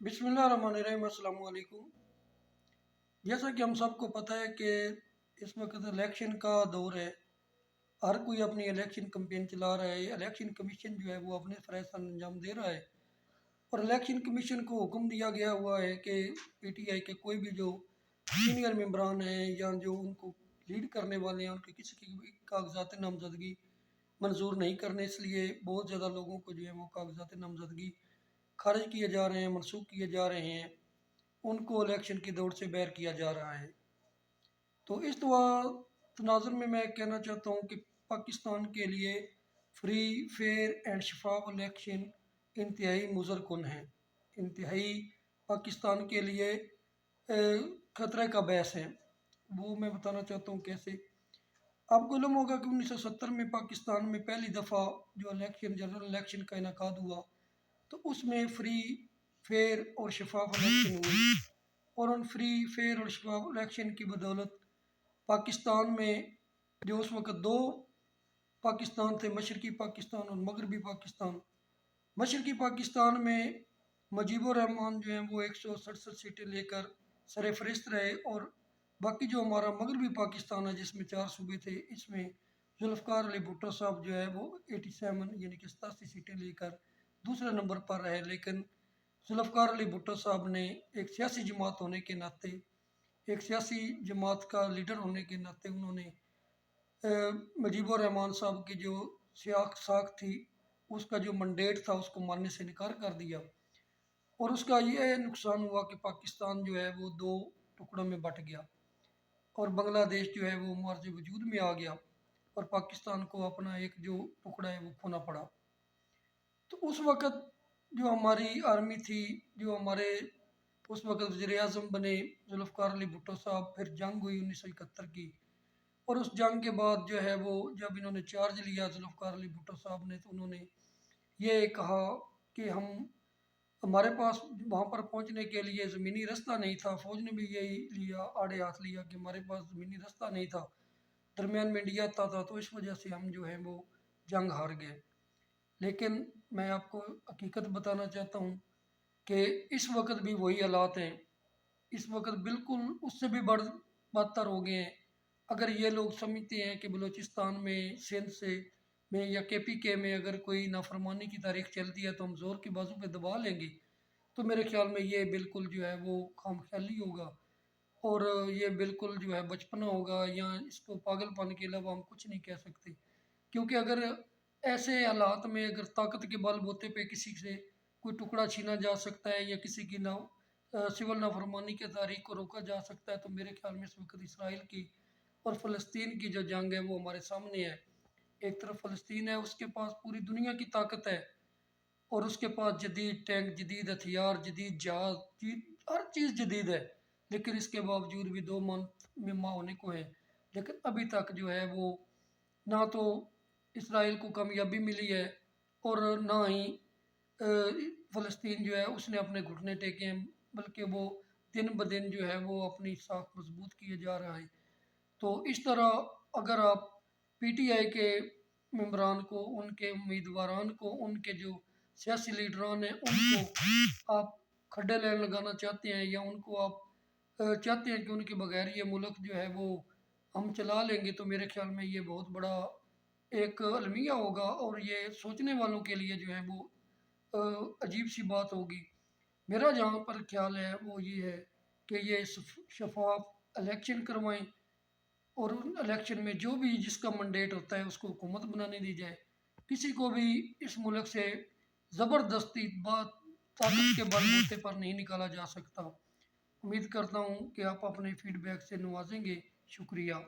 बिस्मिल्लाहिर्रहमानिर्रहीम। अस्सलाम वालेकुम। जैसा कि हम सबको पता है कि इस वक्त इलेक्शन का दौर है। हर कोई अपनी इलेक्शन कैंपेन चला रहा है। इलेक्शन कमीशन जो है वो अपने फ़रज़ अंजाम दे रहा है और इलेक्शन कमीशन को हुक्म दिया गया हुआ है कि पीटीआई के कोई भी जो सीनियर मेंबरान हैं या जो उनको लीड करने वाले हैं उनके किसी की भी कागजात नामजदगी मंजूर नहीं करने, इसलिए बहुत ज़्यादा लोगों को जो है वो कागजात नामजदगी खारिज किए जा रहे हैं, मनसूख किए जा रहे हैं, उनको इलेक्शन की दौड़ से बैर किया जा रहा है। तो इस तनाज़ुर में मैं कहना चाहता हूँ कि पाकिस्तान के लिए फ्री फेयर एंड शफाफ इलेक्शन इंतहाई मुज़र कुन है, इंतहाई पाकिस्तान के लिए ख़तरे का बहस है। वो मैं बताना चाहता हूँ कैसे। आपको मालूम होगा कि 1970 में पाकिस्तान में पहली दफ़ा जो इलेक्शन जनरल इलेक्शन का इनकाद हुआ तो उसमें फ्री फेयर और शफाफ इलेक्शन हुई और उन फ्री फेयर और शफाफ इलेक्शन की बदौलत पाकिस्तान में जो उस वक़्त दो पाकिस्तान थे, मशरक़ी पाकिस्तान और मगरबी पाकिस्तान। मशरक़ी पाकिस्तान में मुजीबुर रहमान जो हैं वो 167 सीटें लेकर सरफ़हरिस्त रहे और बाकी जो हमारा मगरबी पाकिस्तान है जिसमें 4 सूबे थे, इसमें जुल्फ़िकार अली भुट्टो साहब जो है वो 87 यानी कि 87 सीटें लेकर दूसरे नंबर पर रहे। लेकिन जुल्फ़िकार अली भुट्टो साहब ने एक सियासी जमात होने के नाते, एक सियासी जमात का लीडर होने के नाते उन्होंने मुजीबुर रहमान साहब की जो साख थी उसका जो मंडेट था उसको मानने से इनकार कर दिया और उसका ये नुकसान हुआ कि पाकिस्तान जो है वो दो टुकड़ों में बट गया और बांग्लादेश जो है वो मार्ज वजूद में आ गया और पाकिस्तान को अपना एक जो टुकड़ा है वो खोना पड़ा। तो उस वक़्त जो हमारी आर्मी थी, जो हमारे उस वक़्त वज़ीर-ए-आज़म बने जुल्फ़िकार अली भुट्टो साहब, फिर जंग हुई 1971 की और उस जंग के बाद जो है वो जब इन्होंने चार्ज लिया जुल्फ़िकार अली भुट्टो साहब ने तो उन्होंने ये कहा कि हमारे पास वहाँ पर पहुँचने के लिए ज़मीनी रास्ता नहीं था। फ़ौज ने भी यही लिया, आड़े हाथ लिया कि हमारे पास ज़मीनी रास्ता नहीं था, दरमियान में इंडिया आता था, तो इस वजह से हम जो है वो जंग हार गए। लेकिन मैं आपको हकीकत बताना चाहता हूँ कि इस वक्त भी वही हालात हैं। इस वक्त बिल्कुल उससे भी बदतर हो गए हैं। अगर ये लोग समझते हैं कि बलूचिस्तान में, सिंध से में या केपीके में अगर कोई नाफरमानी की तारीख चलती है तो हम ज़ोर की बाजू पे दबा लेंगे, तो मेरे ख्याल में ये बिल्कुल जो है वो खामख्याली होगा और ये बिल्कुल जो है बचपना होगा या इसको पागलपन के अलावा हम कुछ नहीं कह सकते। क्योंकि अगर ऐसे हालात में अगर ताकत के बलबूते पे किसी से कोई टुकड़ा छीना जा सकता है या किसी की सिविल नाफरमानी के तारीख को रोका जा सकता है, तो मेरे ख्याल में इस वक्त इसराइल की और फ़लस्तीन की जो जंग है वो हमारे सामने है। एक तरफ फ़लस्तीन है, उसके पास पूरी दुनिया की ताकत है और उसके पास जदीद टैंक, जदीद हथियार, जदीद जहाज, हर चीज़ जदीद है। लेकिन इसके बावजूद भी 2 मंथ में माह होने को है, लेकिन अभी तक जो है वो ना तो इसराइल को कामयाबी मिली है और ना ही फ़लस्तीन जो है उसने अपने घुटने टेके हैं, बल्कि वो दिन ब दिन जो है वो अपनी साख मजबूत किए जा रहा है। तो इस तरह अगर आप पीटीआई के मेंबरान को, उनके उम्मीदवारान को, उनके जो सियासी लीडरान हैं उनको आप खड्डे लेन लगाना चाहते हैं या उनको आप चाहते हैं कि उनके बगैर ये मुल्क जो है वो हम चला लेंगे, तो मेरे ख्याल में ये बहुत बड़ा एक अलमिया होगा और ये सोचने वालों के लिए जो है वो अजीब सी बात होगी। मेरा जहाँ पर ख्याल है वो ये है कि ये शफाफ इलेक्शन करवाएं और उन इलेक्शन में जो भी जिसका मैंडेट होता है उसको हुकूमत बनाने दी जाए। किसी को भी इस मुल्क से ज़बरदस्ती बात ताकत के बलबूते पर नहीं निकाला जा सकता। उम्मीद करता हूँ कि आप अपने फीडबैक से नवाजेंगे। शुक्रिया।